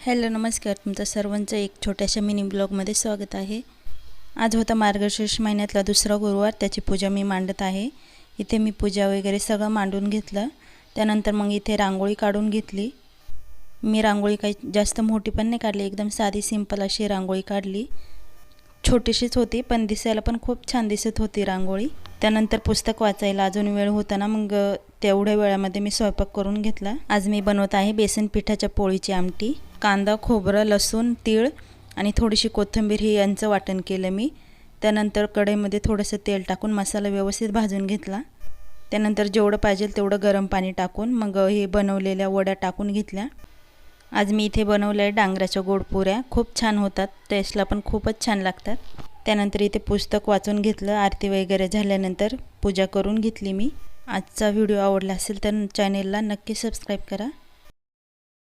Hello नमस्कार, तुमचं सर्वांचं एक छोट्याशा मिनी ब्लॉगमध्ये स्वागत आहे। आज होता मार्गशीर्ष महिन्यातला दुसरा गुरुवार, त्याची पूजा मी मांडत आहे। इथे मी पूजा वगैरे सगळं मांडून घेतलं। त्यानंतर मग इथे रांगोळी काढून घेतली। मी रांगोळी काही जास्त मोठी पण नाही काढली, एकदम साधी सिंपल अशी रांगोळी काढली। छोटीशीच होती पण दिसायला पण खूप छान दिसत होती रांगोळी। त्यानंतर पुस्तक वाचायला अजून वेळ होता ना, मग तेवढ्या वेळामध्ये मी स्वयंपाक करून घेतला। आज मी बनवत आहे बेसन पिठाच्या पोळीची आमटी। कांदा, खोबरं, लसूण, तीळ आणि थोडीशी कोथिंबीर ही यांचं वाटण केलं मी। त्यानंतर कढईमध्ये थोडंसं तेल टाकून मसाला व्यवस्थित भाजून घेतला। त्यानंतर जेवढं पाहिजे तेवढं गरम पाणी टाकून मग हे बनवलेल्या वड्या टाकून घेतल्या। आज मी इथे बनवलं आहे डांगराच्या गोड पुऱ्या, खूप छान होतात, टेस्टला पण खूपच छान लागतात। त्यानंतर इथे पुस्तक वाचून घेतलं। आरती वगैरे झाल्यानंतर पूजा करून घेतली मी। आजचा व्हिडिओ आवडला असेल तर चॅनेलला नक्की सबस्क्राईब करा।